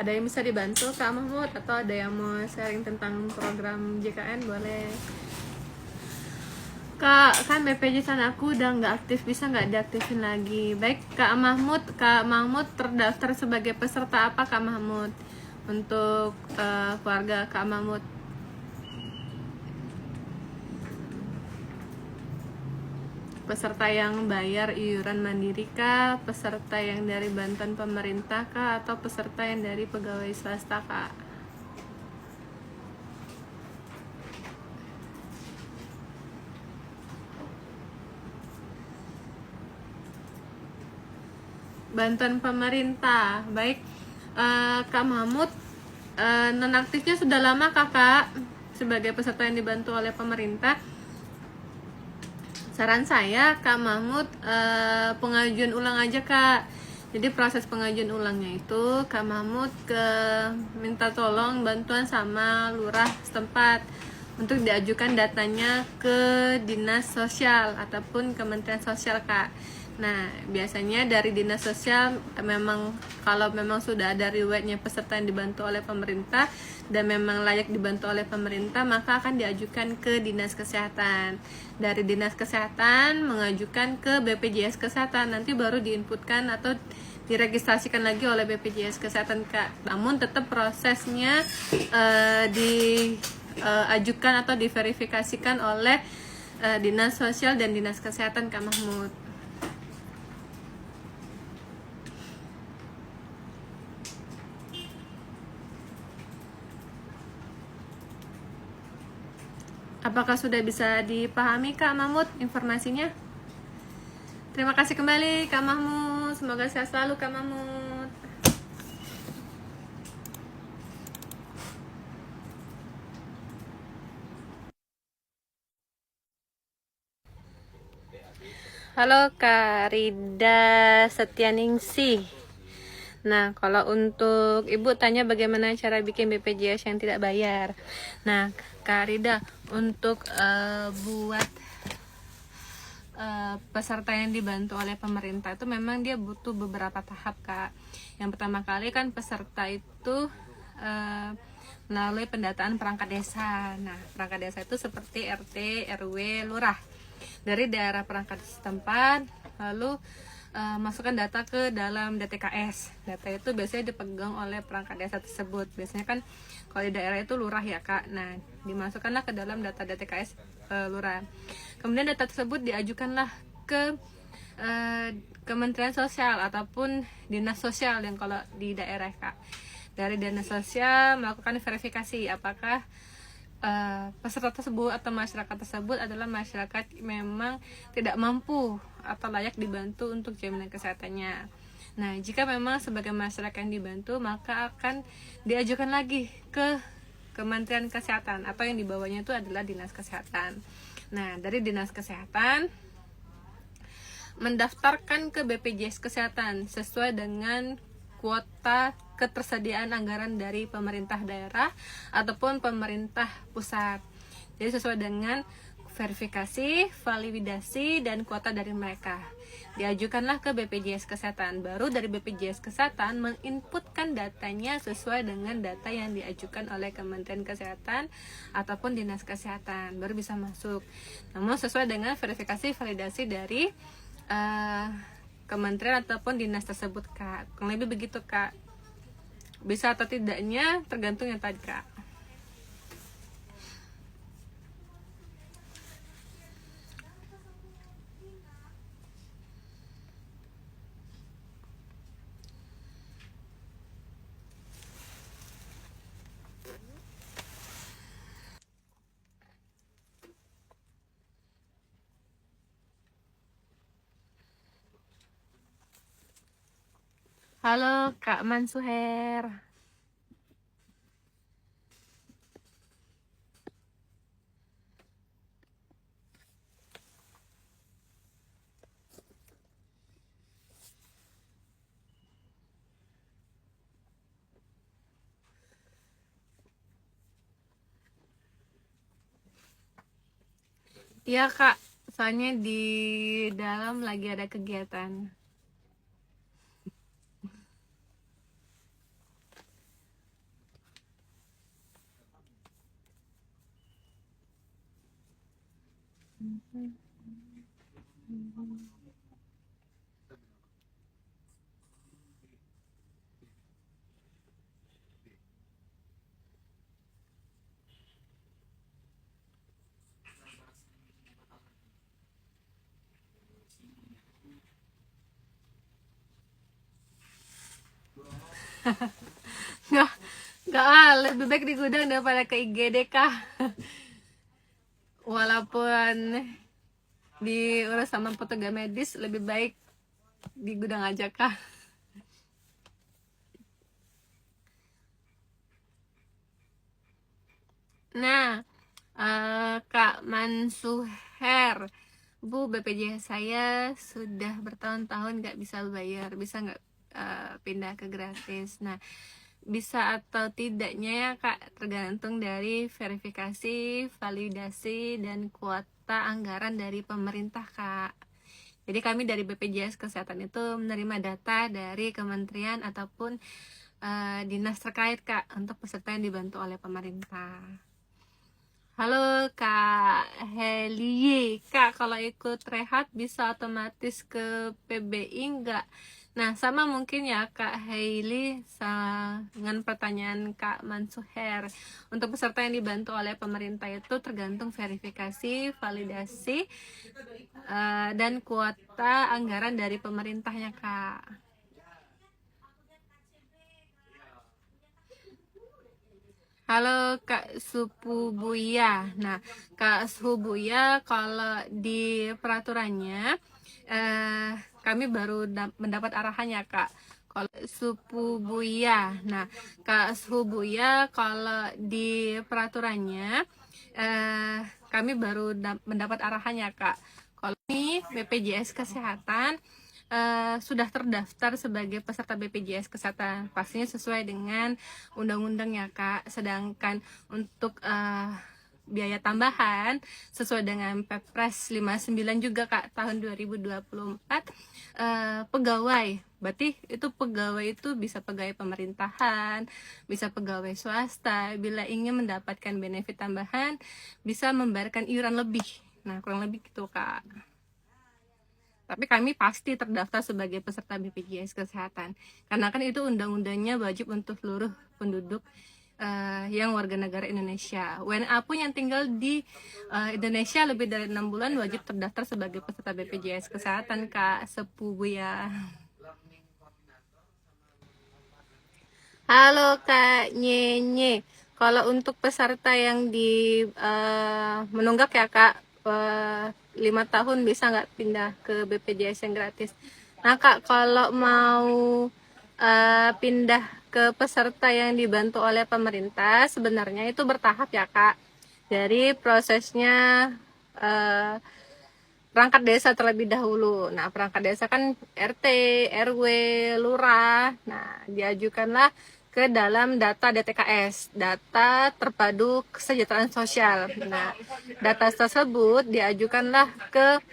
Ada yang bisa dibantu Kak Mahmud atau ada yang mau sharing tentang program JKN boleh. Kak, kan BPJS aku udah nggak aktif, bisa nggak diaktifin lagi? Baik, Kak Mahmud terdaftar sebagai peserta apa Kak Mahmud? Untuk keluarga Kak Mahmud. Peserta yang bayar iuran mandiri kah? Peserta yang dari bantuan pemerintah kah? Atau peserta yang dari pegawai swasta kak? Bantuan pemerintah. Baik, Kak Mahmud, nonaktifnya sudah lama kakak sebagai peserta yang dibantu oleh pemerintah. Saran saya Kak Mahmud, pengajuan ulang aja kak. Jadi proses pengajuan ulangnya itu Kak Mahmud minta tolong bantuan sama lurah setempat untuk diajukan datanya ke dinas sosial ataupun Kementerian Sosial kak. Nah, biasanya dari dinas sosial memang kalau memang sudah ada riwayatnya peserta yang dibantu oleh pemerintah dan memang layak dibantu oleh pemerintah, maka akan diajukan ke dinas kesehatan. Dari dinas kesehatan mengajukan ke BPJS Kesehatan, nanti baru diinputkan atau diregistrasikan lagi oleh BPJS Kesehatan kak. Namun tetap prosesnya diajukan atau diverifikasikan oleh dinas sosial dan dinas kesehatan Kak Mahmud. Apakah sudah bisa dipahami Kak Mahmud informasinya? Terima kasih kembali Kak Mahmud. Semoga sehat selalu Kak Mahmud. Halo Kak Rida Setianingsih. Nah, kalau untuk Ibu tanya bagaimana cara bikin BPJS yang tidak bayar. Nah, Kak Rida, untuk buat peserta yang dibantu oleh pemerintah itu memang dia butuh beberapa tahap kak. Yang pertama kali kan peserta itu melalui pendataan perangkat desa. Nah, perangkat desa itu seperti RT, RW, lurah dari daerah perangkat setempat, lalu masukkan data ke dalam DTKS. Data itu biasanya dipegang oleh perangkat desa tersebut. Biasanya kan kalau di daerah itu lurah ya kak. Nah, dimasukkanlah ke dalam data DTKS lurah. Kemudian data tersebut diajukanlah ke Kementerian Sosial ataupun dinas sosial yang kalau di daerah kak. Dari dinas sosial melakukan verifikasi apakah peserta tersebut atau masyarakat tersebut adalah masyarakat memang tidak mampu atau layak dibantu untuk jaminan kesehatannya. Nah, jika memang sebagai masyarakat yang dibantu, maka akan diajukan lagi ke Kementerian Kesehatan atau yang dibawahnya itu adalah Dinas Kesehatan. Nah, dari Dinas Kesehatan mendaftarkan ke BPJS Kesehatan sesuai dengan kuota ketersediaan anggaran dari pemerintah daerah ataupun pemerintah pusat. Jadi sesuai dengan verifikasi, validasi, dan kuota dari mereka. Diajukanlah ke BPJS Kesehatan. Baru dari BPJS Kesehatan menginputkan datanya sesuai dengan data yang diajukan oleh Kementerian Kesehatan ataupun Dinas Kesehatan. Baru bisa masuk. Namun sesuai dengan verifikasi, validasi dari kementerian ataupun dinas tersebut kak. Kurang lebih begitu kak. Bisa atau tidaknya tergantung yang tadi kak. Halo Kak Mansuher. Iya kak, soalnya di dalam lagi ada kegiatan. nggak lebih baik di gudang daripada ke IGD kah. Walaupun diurus sama petugas medis, lebih baik di gudang aja kah. Nah, Kak Mansuher, Bu, BPJS saya sudah bertahun-tahun nggak bisa bayar, bisa nggak pindah ke gratis? Nah, bisa atau tidaknya ya Kak, tergantung dari verifikasi, validasi, dan kuota anggaran dari pemerintah Kak. Jadi kami dari BPJS Kesehatan itu menerima data dari kementerian ataupun dinas terkait Kak, untuk peserta yang dibantu oleh pemerintah. Halo Kak Heli, Kak kalau ikut rehat bisa otomatis ke PBI enggak? Nah sama mungkin ya Kak Heli dengan pertanyaan Kak Mansuher. Untuk peserta yang dibantu oleh pemerintah itu tergantung verifikasi, validasi, dan kuota anggaran dari pemerintahnya Kak. Halo Kak Supubuya. Nah, Kak Supubuya, kalau di peraturannya kami baru mendapat arahannya Kak. Kalau Supubuya. Nah, Kak Supubuya, kalau di peraturannya kami baru mendapat arahannya Kak. Kalau ini BPJS Kesehatan sudah terdaftar sebagai peserta BPJS Kesehatan, pastinya sesuai dengan undang-undang ya Kak. Sedangkan untuk biaya tambahan sesuai dengan Perpres 59 juga Kak tahun 2024, pegawai, berarti itu pegawai itu bisa pegawai pemerintahan, bisa pegawai swasta, bila ingin mendapatkan benefit tambahan bisa membayarkan iuran lebih. Nah kurang lebih gitu Kak. Tapi kami pasti terdaftar sebagai peserta BPJS Kesehatan, karena kan itu undang-undangnya wajib untuk seluruh penduduk yang warga negara Indonesia. WNA pun yang tinggal di Indonesia lebih dari 6 bulan wajib terdaftar sebagai peserta BPJS Kesehatan Kak Sepubu ya. Halo Kak Nyenye, kalau untuk peserta yang di menunggak ya Kak, 5 tahun bisa nggak pindah ke BPJS yang gratis? Nah Kak, kalau mau pindah ke peserta yang dibantu oleh pemerintah, sebenarnya itu bertahap ya Kak. Dari prosesnya perangkat desa terlebih dahulu. Nah, perangkat desa kan RT, RW, lurah. Nah, diajukanlah ke dalam data DTKS, data terpadu kesejahteraan sosial. Nah, data tersebut diajukanlah ke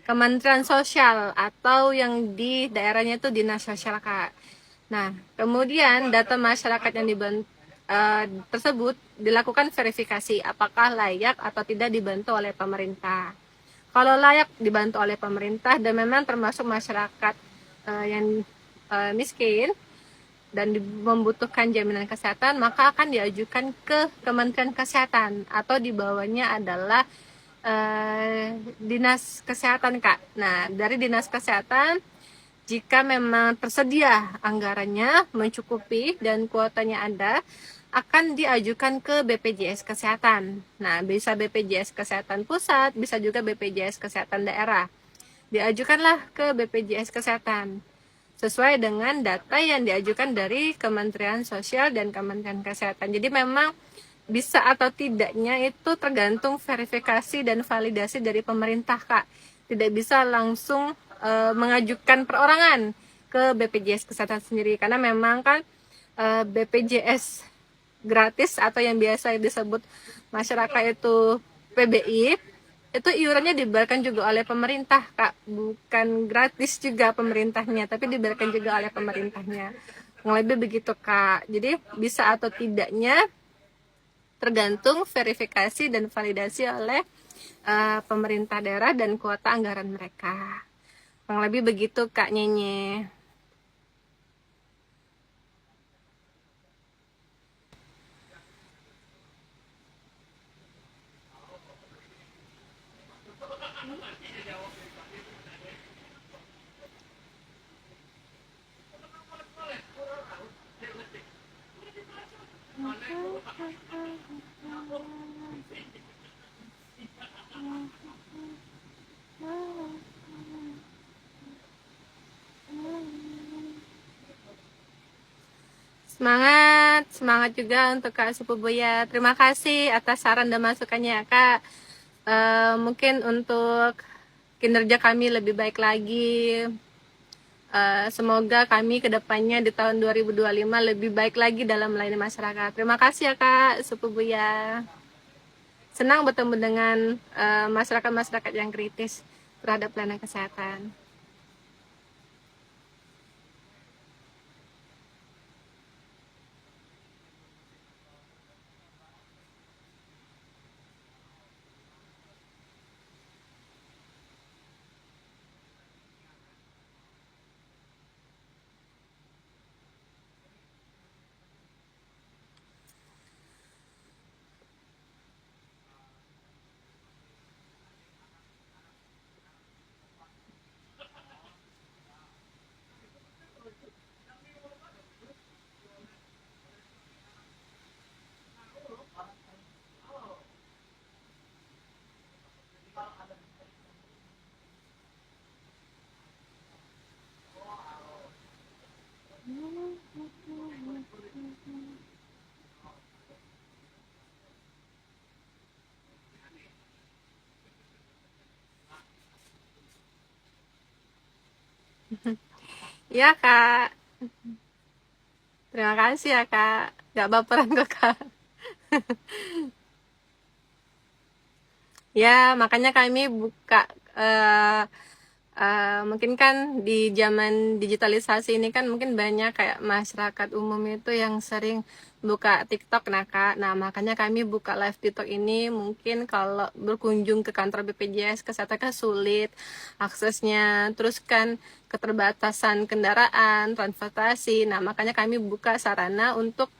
Kementerian Sosial atau yang di daerahnya itu Dinas Sosial Kak. Nah, kemudian data masyarakat yang tersebut dilakukan verifikasi apakah layak atau tidak dibantu oleh pemerintah. Kalau layak dibantu oleh pemerintah dan memang termasuk masyarakat yang miskin dan membutuhkan jaminan kesehatan, maka akan diajukan ke Kementerian Kesehatan atau di bawahnya adalah Dinas Kesehatan Kak. Nah, dari Dinas Kesehatan jika memang tersedia anggarannya mencukupi dan kuotanya ada, akan diajukan ke BPJS Kesehatan. Nah, bisa BPJS Kesehatan Pusat, bisa juga BPJS Kesehatan Daerah. Diajukanlah ke BPJS Kesehatan sesuai dengan data yang diajukan dari Kementerian Sosial dan Kementerian Kesehatan. Jadi memang bisa atau tidaknya itu tergantung verifikasi dan validasi dari pemerintah Kak. Tidak bisa langsung mengajukan perorangan ke BPJS Kesehatan sendiri, karena memang kan BPJS gratis atau yang biasa disebut masyarakat itu PBI, itu iurannya dibayarkan juga oleh pemerintah Kak, bukan gratis juga pemerintahnya, tapi dibayarkan juga oleh pemerintahnya. Lebih begitu Kak. Jadi bisa atau tidaknya tergantung verifikasi dan validasi oleh pemerintah daerah dan kuota anggaran mereka. Kurang lebih begitu Kak Nyenye. Semangat juga untuk Kak Sepupu Buya. Terima kasih atas saran dan masukannya Kak. Mungkin untuk kinerja kami lebih baik lagi. Semoga kami kedepannya di tahun 2025 lebih baik lagi dalam melayani masyarakat. Terima kasih ya Kak Sepupu Buya. Senang bertemu dengan masyarakat-masyarakat yang kritis terhadap pelayanan kesehatan. Ya Kak, terima kasih ya Kak. Gak baperan kok Kak. Ya makanya kami buka mungkin kan di zaman digitalisasi ini kan mungkin banyak kayak masyarakat umum itu yang sering buka TikTok nah Kak. Nah makanya kami buka live TikTok ini, mungkin kalau berkunjung ke kantor BPJS Kesehatan kan sulit aksesnya, terus kan keterbatasan kendaraan, transportasi. Nah makanya kami buka sarana untuk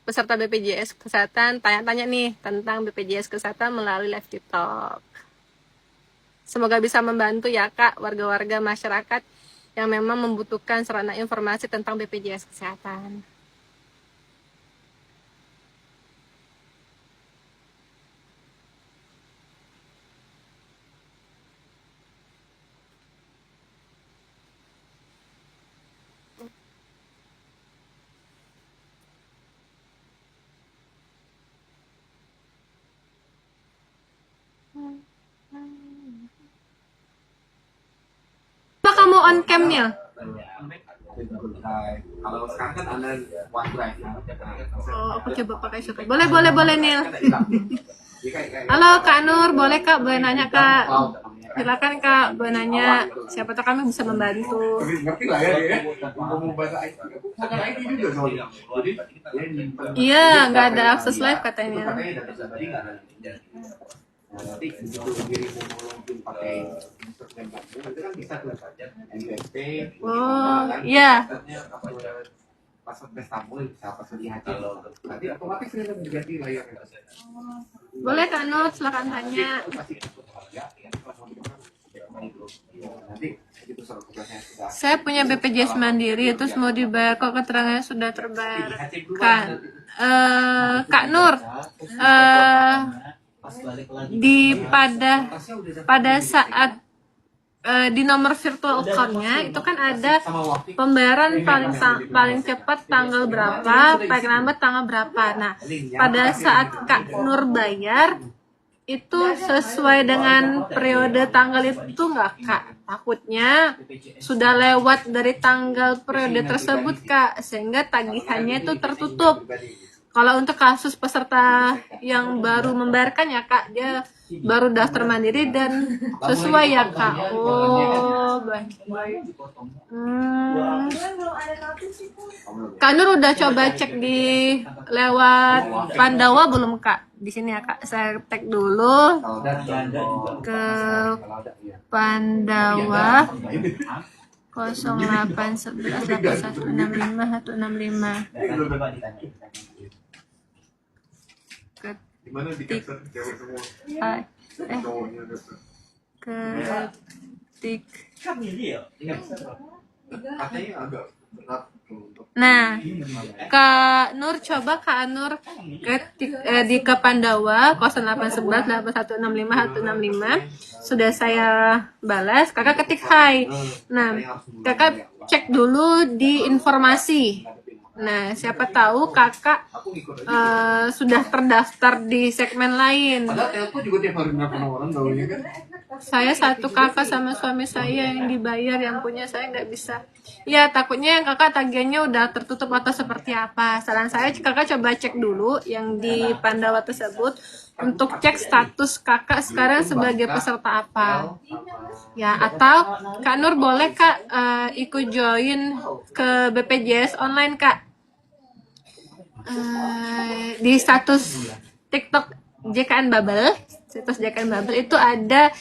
peserta BPJS Kesehatan tanya-tanya nih tentang BPJS Kesehatan melalui live TikTok. Semoga bisa membantu ya Kak warga-warga masyarakat yang memang membutuhkan sarana informasi tentang BPJS Kesehatan. Apa kamu on cam-nya? Kalau sekarang kan ada OneDrive. Oh, aku coba pakai Shopee. Boleh Nil. Halo Kak Nur, boleh Kak boleh nanya Kak? Silakan Kak, boleh nanya. Siapa tahu kami bisa membantu. Ngerti lah ya dia. Mau bahasa IT. Bukan IT juga soalnya. Jadi iya, nggak ada akses live katanya. Nanti begitu kirim mungkin pakai instrumen baku, itu kan bisa tuh NPSP. Oh, iya. Password Pestamu bisa password IHC. Nanti otomatis dia akan diganti layarnya. Boleh Kak Nur, silakan tanya. Saya punya BPJS Mandiri, terus mau dibayar kok keterangannya sudah terbayarkan. Kak Nur, pada saat di nomor virtual account-nya itu kan ada pembayaran paling cepat tanggal berapa, paling lambat tanggal berapa. Nah, pada saat Kak Nur bayar itu sesuai dengan periode tanggal itu nggak Kak? Takutnya sudah lewat dari tanggal periode tersebut Kak, sehingga tagihannya itu tertutup. Kalau untuk kasus peserta yang baru membayarkan ya Kak, dia baru daftar mandiri dan sesuai ya Kak. Oh, Boy. Kak Nur udah coba cek di lewat Pandawa belum Kak? Di sini ya Kak, saya tag dulu Kalau ada ke kalau ada ya. Pandawa 081118165. Gimana di capture cewek semua? Cowoknya ada. Ketik. Katanya agak berat untuk Nah, Kak Nur coba Kak Nur ketik di ke Pandawa 08111816565. Sudah saya balas, Kakak ketik hai. Nah, Kakak cek dulu di informasi. Nah, siapa tahu Kakak aku ikut aja. sudah terdaftar di segmen lain. Padahal telco juga tiap hari nelfon orang tahunya kan. Saya satu kakak sama suami saya yang dibayar, yang punya saya nggak bisa. Ya takutnya yang kakak tagihannya udah tertutup atau seperti apa. Saran saya kakak coba cek dulu yang di Pandawa tersebut untuk cek status kakak sekarang sebagai peserta apa. Ya atau Kak Nur boleh Kak ikut join ke BPJS online Kak. Di status TikTok JKN Bubble, situs JKN Bubble itu ada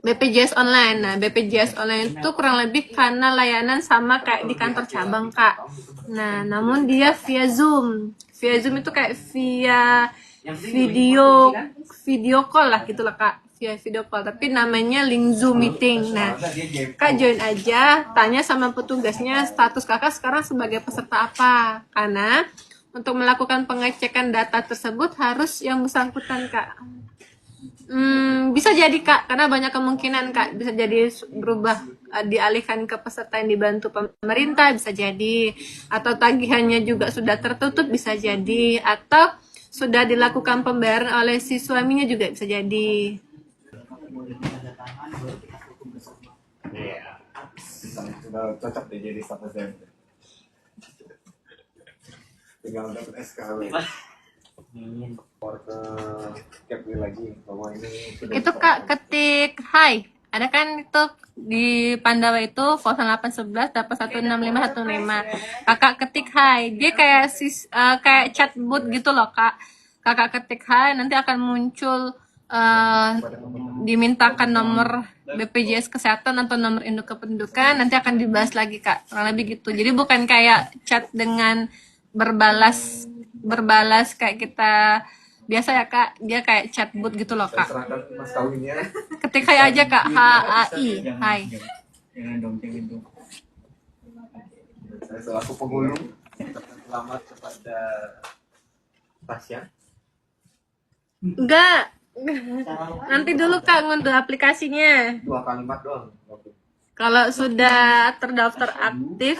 BPJS online. Nah, BPJS online itu kurang lebih karena layanan sama kayak di kantor cabang, Kak. Nah, namun dia via Zoom. Via Zoom itu kayak via video call lah gitu lah, Kak. Via video call, tapi namanya link Zoom meeting. Nah, Kak join aja, tanya sama petugasnya status Kakak sekarang sebagai peserta apa. Karena untuk melakukan pengecekan data tersebut harus yang bersangkutan, Kak. Bisa jadi Kak, karena banyak kemungkinan Kak, bisa jadi berubah dialihkan ke peserta yang dibantu pemerintah, bisa jadi, atau tagihannya juga sudah tertutup, bisa jadi, atau sudah dilakukan pembayaran oleh si suaminya juga bisa jadi. Iya. Sudah cocok deh jadi status SMP. Tinggal dapat SKW. Or ke Capri lagi bahwa ini Itu Kak ketik hai. Ada kan itu di Pandawa itu 0811 dapat 16515. Kakak ketik hai. Dia kayak kayak chatbot gitu loh, Kak. Kakak ketik hai nanti akan muncul dimintakan nomor BPJS Kesehatan atau nomor induk kependudukan, nanti akan dibahas lagi Kak. Kurang lebih gitu. Jadi bukan kayak chat dengan berbalas kayak kita biasa ya Kak, dia kayak chatbot gitu loh Kak. serahkan mas kawinnya. Ketik hai aja Kak, HAI, hai. Saya selaku penghulu selamat kepada Tasya. Enggak. Nanti dulu Kak ngunduh aplikasinya. 2 kalimat doang. Kalau sudah terdaftar aktif,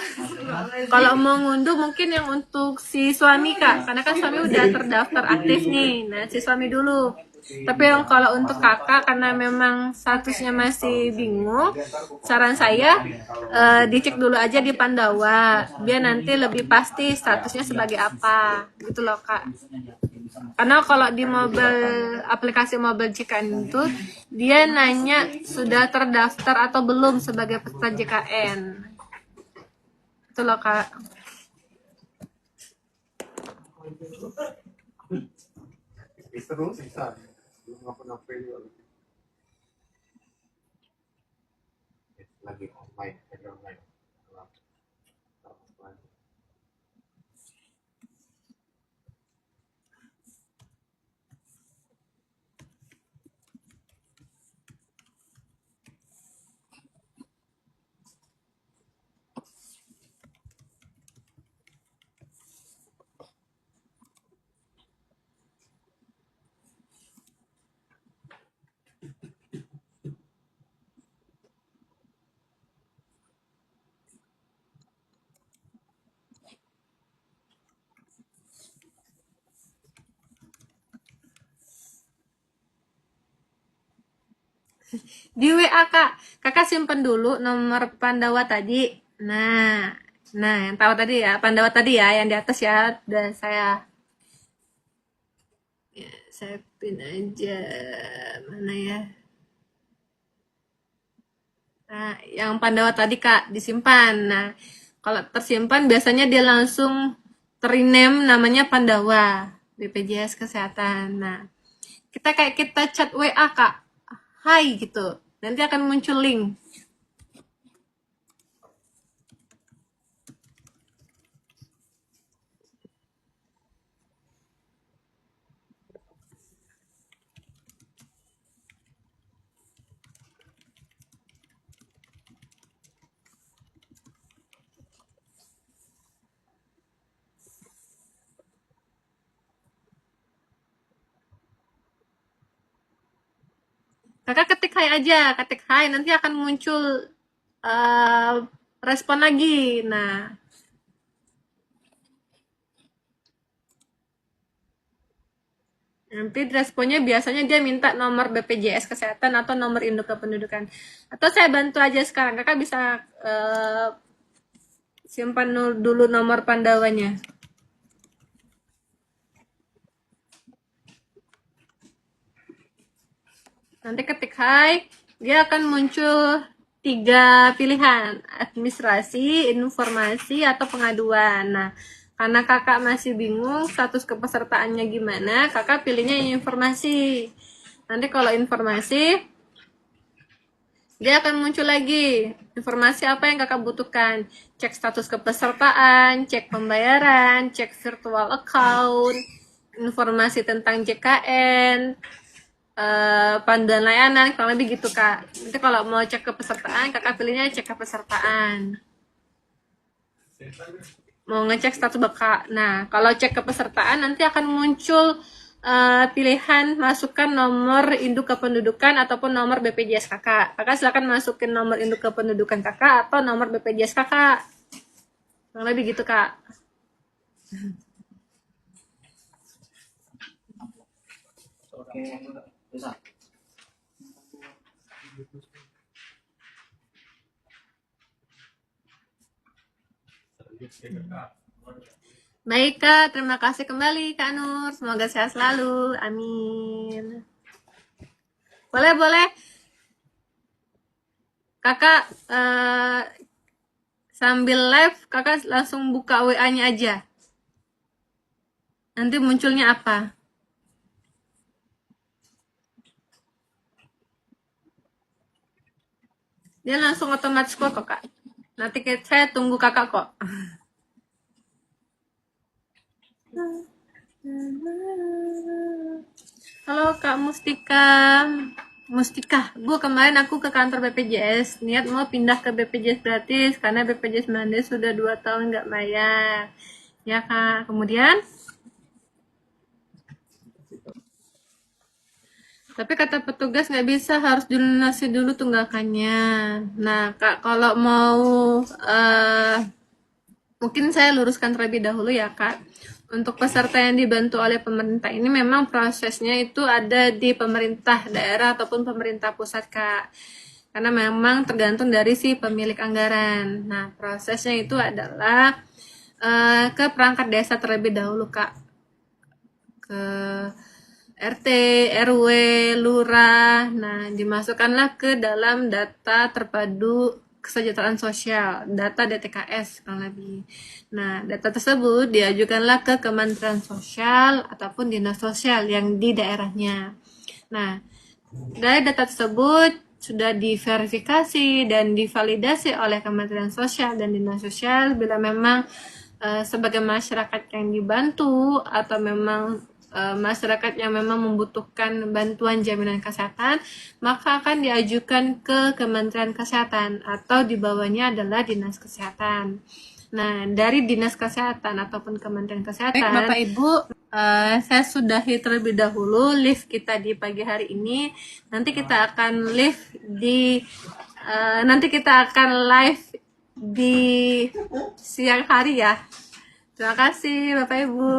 kalau mau ngunduh mungkin yang untuk si suami Kak, karena kan suami udah terdaftar aktif nih. Nah, si suami dulu. Tapi yang kalau untuk kakak karena memang statusnya masih bingung, saran saya dicek dulu aja di Pandawa, biar nanti lebih pasti statusnya sebagai apa, gitu loh Kak. Karena kalau di aplikasi mobile JKN itu dia nanya sudah terdaftar atau belum sebagai peserta JKN. Itu loh Kak. Terus bisa belum ngapa-ngapain juga lagi online. Di WA Kak, kakak simpen dulu nomor Pandawa tadi. Nah yang tahu tadi ya, Pandawa tadi ya, yang di atas ya, dan saya pin aja, mana ya? Nah, yang Pandawa tadi Kak disimpan. Nah, kalau tersimpan biasanya dia langsung teriname namanya Pandawa, BPJS Kesehatan. Nah, kita chat WA Kak, hai gitu. Nanti akan muncul link. Kakak ketik hai aja, ketik hai, nanti akan muncul uh, respon lagi. Nah, nanti responnya biasanya dia minta nomor BPJS Kesehatan atau nomor induk kependudukan. Atau saya bantu aja sekarang, kakak bisa simpan dulu nomor Pandawanya. Nanti ketik hai, dia akan muncul 3 pilihan, administrasi, informasi, atau pengaduan. Nah, karena kakak masih bingung status kepesertaannya gimana, kakak pilihnya informasi. Nanti kalau informasi, dia akan muncul lagi informasi apa yang kakak butuhkan. Cek status kepesertaan, cek pembayaran, cek virtual account, informasi tentang JKN, panduan layanan, kurang lebih gitu Kak. Nanti kalau mau cek kepesertaan, kakak pilihnya cek kepesertaan. Mau ngecek status Bapak. Nah, kalau cek kepesertaan nanti akan muncul pilihan masukkan nomor induk kependudukan ataupun nomor BPJS kakak. Kakak silakan masukin nomor induk kependudukan kakak atau nomor BPJS kakak. Kurang lebih gitu Kak. Oke, bisa. Baik Kak, terima kasih kembali Kak Nur. Semoga sehat selalu. Amin. Boleh. Kakak sambil live, kakak langsung buka WA-nya aja. Nanti munculnya apa? Dia langsung otomatis kok Kak. Nanti saya tunggu kakak kok. Halo Kak Mustika, Bu, kemarin aku ke kantor BPJS, niat mau pindah ke BPJS gratis karena BPJS Mandiri sudah 2 tahun nggak bayar. Ya Kak, kemudian? Tapi kata petugas nggak bisa, harus dilunasi dulu tunggakannya. Nah Kak, kalau mau mungkin saya luruskan terlebih dahulu ya Kak. Untuk peserta yang dibantu oleh pemerintah ini memang prosesnya itu ada di pemerintah daerah ataupun pemerintah pusat Kak. Karena memang tergantung dari si pemilik anggaran. Nah, prosesnya itu adalah ke perangkat desa terlebih dahulu Kak. Ke RT, RW, lurah. Nah, dimasukkanlah ke dalam data terpadu kesejahteraan sosial, data DTKS kurang lebih. Nah, data tersebut diajukanlah ke Kementerian Sosial ataupun Dinas Sosial yang di daerahnya. Nah, dari data tersebut sudah diverifikasi dan divalidasi oleh Kementerian Sosial dan Dinas Sosial bila memang sebagai masyarakat yang dibantu atau memang masyarakat yang memang membutuhkan bantuan jaminan kesehatan, maka akan diajukan ke Kementerian Kesehatan atau di bawahnya adalah Dinas Kesehatan. Nah, dari Dinas Kesehatan ataupun Kementerian Kesehatan, baik, Bapak Ibu, saya sudahi terlebih dahulu live kita di pagi hari ini. Nanti kita akan live live di siang hari ya. Terima kasih Bapak Ibu.